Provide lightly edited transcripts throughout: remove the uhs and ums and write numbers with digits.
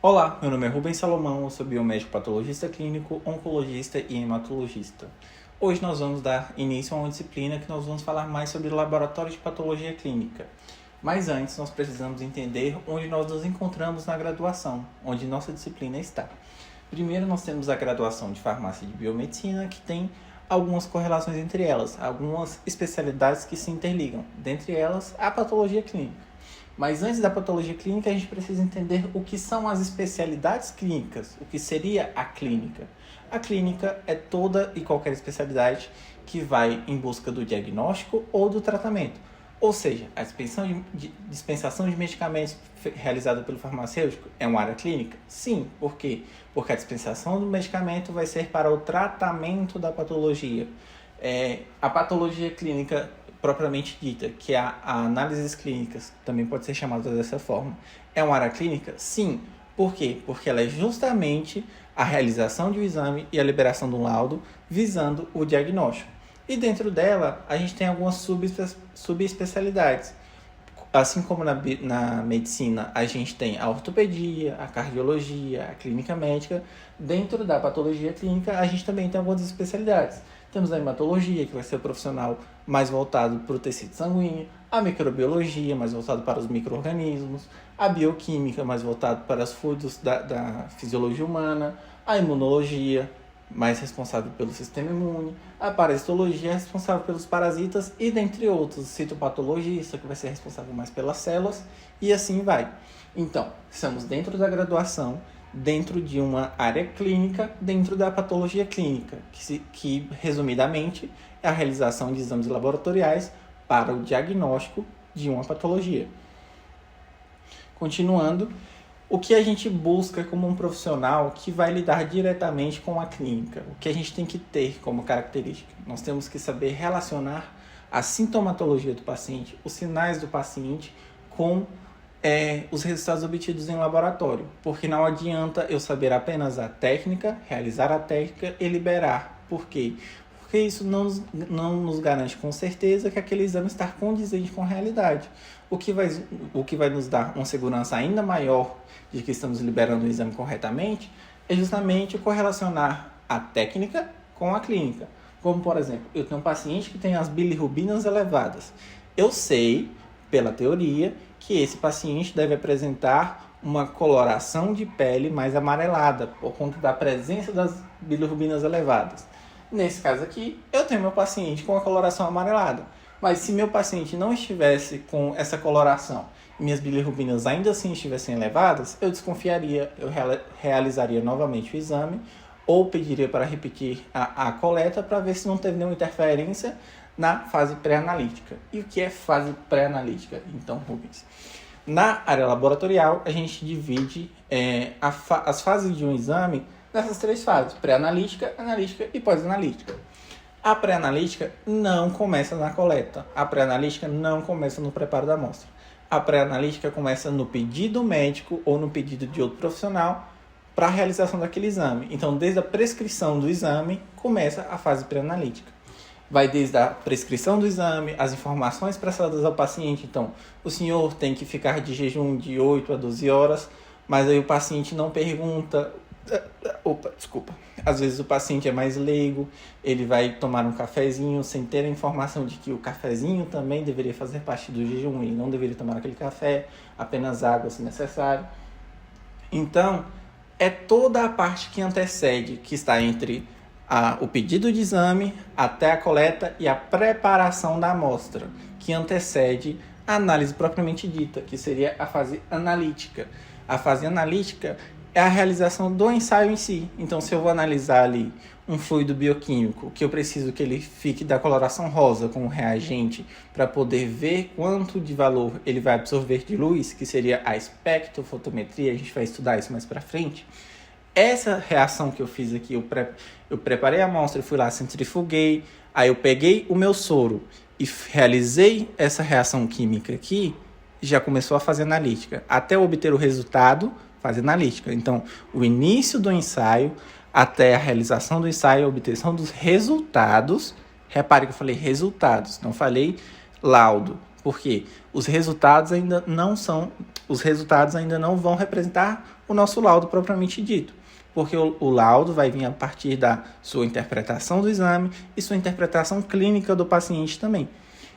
Olá, meu nome é Rubens Salomão, eu sou biomédico patologista clínico, oncologista e hematologista. Hoje nós vamos dar início a uma disciplina que nós vamos falar mais sobre laboratório de patologia clínica. Mas antes nós precisamos entender onde nós nos encontramos na graduação, onde nossa disciplina está. Primeiro nós temos a graduação de farmácia de biomedicina, que tem algumas correlações entre elas, algumas especialidades que se interligam, dentre elas a patologia clínica. Mas antes da patologia clínica, a gente precisa entender o que são as especialidades clínicas, o que seria a clínica. A clínica é toda e qualquer especialidade que vai em busca do diagnóstico ou do tratamento. Ou seja, a dispensação de medicamentos realizada pelo farmacêutico é uma área clínica? Sim. Por quê? Porque a dispensação do medicamento vai ser para o tratamento da patologia. A patologia clínica propriamente dita, que é a análises clínicas, também pode ser chamada dessa forma, é uma área clínica? Sim. Por quê? Porque ela é justamente a realização de um exame e a liberação de um laudo visando o diagnóstico. E dentro dela, a gente tem algumas subespecialidades. Assim como na medicina, a gente tem a ortopedia, a cardiologia, a clínica médica. Dentro da patologia clínica, a gente também tem algumas especialidades. Temos a hematologia, que vai ser o profissional mais voltado para o tecido sanguíneo, a microbiologia, mais voltado para os micro-organismos, a bioquímica, mais voltado para os fluidos da fisiologia humana, a imunologia, mais responsável pelo sistema imune, a parasitologia, responsável pelos parasitas e, dentre outros, o citopatologista, que vai ser responsável mais pelas células, e assim vai. Então, estamos dentro da graduação, dentro de uma área clínica, dentro da patologia clínica, que resumidamente é a realização de exames laboratoriais para o diagnóstico de uma patologia. Continuando, o que a gente busca como um profissional que vai lidar diretamente com a clínica? O que a gente tem que ter como característica? Nós temos que saber relacionar a sintomatologia do paciente, os sinais do paciente, com os resultados obtidos em laboratório, porque não adianta eu saber apenas a técnica, realizar a técnica e liberar. Por quê? Porque isso não nos garante com certeza que aquele exame está condizente com a realidade. O que vai nos dar uma segurança ainda maior de que estamos liberando o exame corretamente é justamente correlacionar a técnica com a clínica. Como, por exemplo, eu tenho um paciente que tem as bilirrubinas elevadas. Eu sei, pela teoria, que esse paciente deve apresentar uma coloração de pele mais amarelada, por conta da presença das bilirrubinas elevadas. Nesse caso aqui, eu tenho meu paciente com a coloração amarelada. Mas se meu paciente não estivesse com essa coloração e minhas bilirrubinas ainda assim estivessem elevadas, eu desconfiaria, eu realizaria novamente o exame ou pediria para repetir a coleta para ver se não teve nenhuma interferência na fase pré-analítica. E o que é fase pré-analítica, então, Rubens? Na área laboratorial, a gente divide as fases de um exame nessas três fases: pré-analítica, analítica e pós-analítica. A pré-analítica não começa na coleta. A pré-analítica não começa no preparo da amostra. A pré-analítica começa no pedido médico ou no pedido de outro profissional para a realização daquele exame. Então, desde a prescrição do exame, começa a fase pré-analítica. Vai desde a prescrição do exame, as informações prestadas ao paciente. Então, o senhor tem que ficar de jejum de 8 a 12 horas, mas aí o paciente não pergunta. Desculpa. Às vezes o paciente é mais leigo, ele vai tomar um cafezinho sem ter a informação de que o cafezinho também deveria fazer parte do jejum, ele não deveria tomar aquele café, apenas água se necessário. Então, é toda a parte que antecede, que está entre o pedido de exame até a coleta e a preparação da amostra, que antecede a análise propriamente dita, que seria a fase analítica. A fase analítica é a realização do ensaio em si. Então, se eu vou analisar ali um fluido bioquímico, que eu preciso que ele fique da coloração rosa com o reagente para poder ver quanto de valor ele vai absorver de luz, que seria a espectrofotometria, a gente vai estudar isso mais para frente. Essa reação que eu fiz aqui, eu preparei a amostra, fui lá, centrifuguei, aí eu peguei o meu soro e realizei essa reação química aqui, já começou a fase analítica. Até eu obter o resultado, fase analítica. Então, o início do ensaio até a realização do ensaio, a obtenção dos resultados. Repare que eu falei resultados, não falei laudo. Porque os resultados ainda não são os resultados ainda não vão representar o nosso laudo propriamente dito, porque o laudo vai vir a partir da sua interpretação do exame e sua interpretação clínica do paciente também.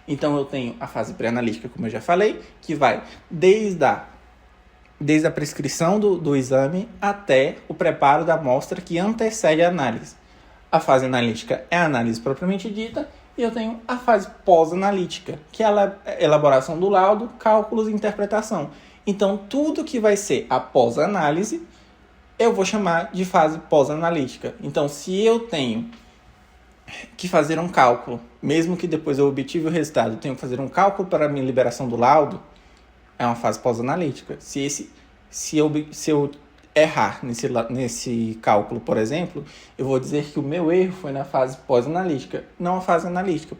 Então, eu tenho a fase pré-analítica, como eu já falei, que vai desde a prescrição do exame até o preparo da amostra que antecede a análise. A fase analítica é a análise propriamente dita, e eu tenho a fase pós-analítica, que é a elaboração do laudo, cálculos e interpretação. Então, tudo que vai ser a pós-análise, eu vou chamar de fase pós-analítica. Então, se eu tenho que fazer um cálculo, mesmo que depois eu obtive o resultado, eu tenho que fazer um cálculo para a minha liberação do laudo, é uma fase pós-analítica. Se eu errar nesse cálculo, por exemplo, eu vou dizer que o meu erro foi na fase pós-analítica, não a fase analítica,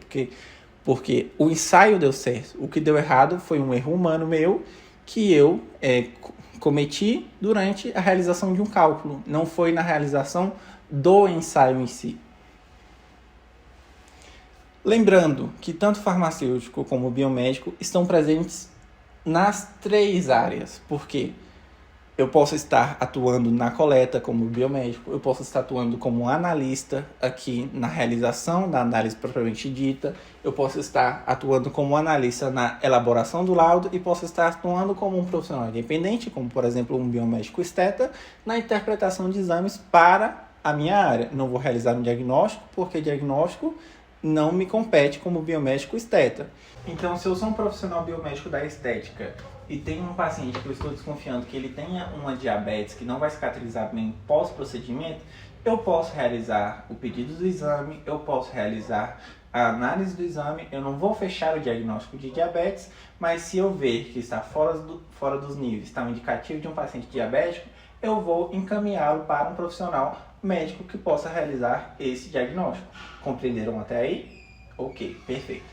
porque o ensaio deu certo. O que deu errado foi um erro humano meu que eu cometi durante a realização de um cálculo, não foi na realização do ensaio em si. Lembrando que tanto o farmacêutico como o biomédico estão presentes nas 3 áreas, porque eu posso estar atuando na coleta como biomédico, eu posso estar atuando como analista aqui na realização da análise propriamente dita, eu posso estar atuando como analista na elaboração do laudo e posso estar atuando como um profissional independente, como por exemplo um biomédico esteta, na interpretação de exames para a minha área. Não vou realizar um diagnóstico, porque diagnóstico não me compete como biomédico esteta. Então, se eu sou um profissional biomédico da estética e tenho um paciente que eu estou desconfiando que ele tenha uma diabetes que não vai cicatrizar bem pós-procedimento, eu posso realizar o pedido do exame, eu posso realizar a análise do exame, eu não vou fechar o diagnóstico de diabetes, mas se eu ver que está fora dos níveis, está um indicativo de um paciente diabético, eu vou encaminhá-lo para um profissional médico que possa realizar esse diagnóstico. Compreenderam até aí? Ok, perfeito.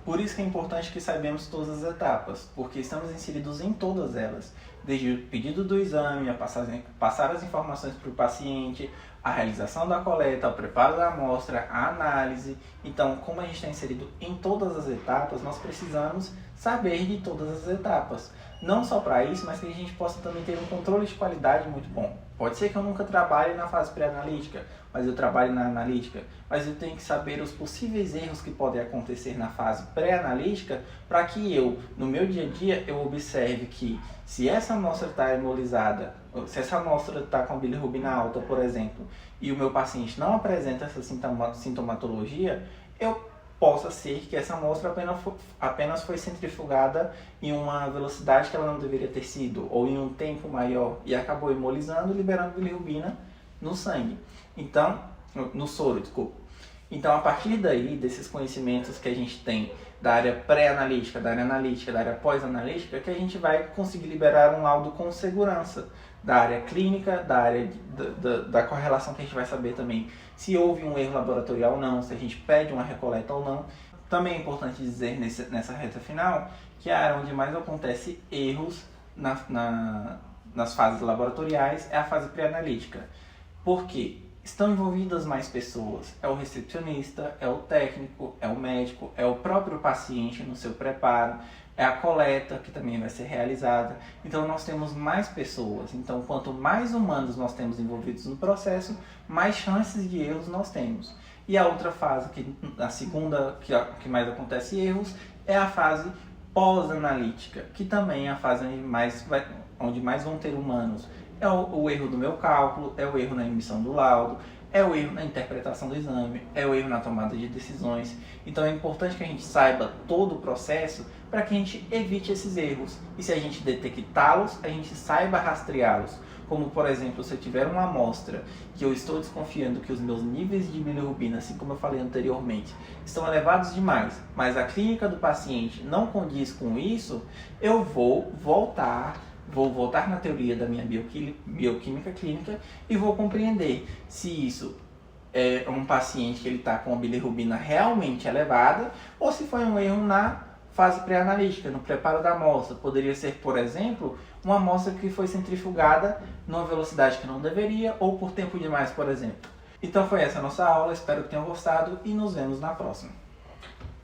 Por isso que é importante que saibamos todas as etapas, porque estamos inseridos em todas elas, desde o pedido do exame, a passar as informações para o paciente, a realização da coleta, o preparo da amostra, a análise. Então, como a gente está inserido em todas as etapas, nós precisamos saber de todas as etapas. Não só para isso, mas que a gente possa também ter um controle de qualidade muito bom. Pode ser que eu nunca trabalhe na fase pré-analítica, mas eu trabalho na analítica. Mas eu tenho que saber os possíveis erros que podem acontecer na fase pré-analítica para que eu, no meu dia a dia, eu observe que se essa amostra está hemolizada, se essa amostra está com a bilirrubina alta, por exemplo, e o meu paciente não apresenta essa sintomatologia, eu possa ser que essa amostra apenas foi centrifugada em uma velocidade que ela não deveria ter sido, ou em um tempo maior, e acabou hemolizando, liberando bilirrubina no sangue. Então, no soro, desculpa. Então, a partir daí, desses conhecimentos que a gente tem da área pré-analítica, da área analítica, da área pós-analítica, que a gente vai conseguir liberar um laudo com segurança da área clínica, da área da correlação, que a gente vai saber também se houve um erro laboratorial ou não, se a gente pede uma recoleta ou não. Também é importante dizer nessa reta final que a área onde mais acontece erros nas fases laboratoriais é a fase pré-analítica. Por quê? Estão envolvidas mais pessoas, é o recepcionista, é o técnico, é o médico, é o próprio paciente no seu preparo, é a coleta que também vai ser realizada. Então nós temos mais pessoas, então quanto mais humanos nós temos envolvidos no processo, mais chances de erros nós temos. E a outra fase, a segunda que mais acontece erros, é a fase pós-analítica, que também é a fase onde mais vão ter humanos. É o erro do meu cálculo, é o erro na emissão do laudo, é o erro na interpretação do exame, é o erro na tomada de decisões. Então é importante que a gente saiba todo o processo para que a gente evite esses erros. E se a gente detectá-los, a gente saiba rastreá-los. Como, por exemplo, se eu tiver uma amostra que eu estou desconfiando que os meus níveis de bilirrubina, assim como eu falei anteriormente, estão elevados demais, mas a clínica do paciente não condiz com isso, eu vou voltar na teoria da minha bioquímica clínica e vou compreender se isso é um paciente que ele está com a bilirrubina realmente elevada ou se foi um erro na fase pré-analítica, no preparo da amostra. Poderia ser, por exemplo, uma amostra que foi centrifugada numa velocidade que não deveria ou por tempo demais, por exemplo. Então foi essa a nossa aula, espero que tenham gostado e nos vemos na próxima.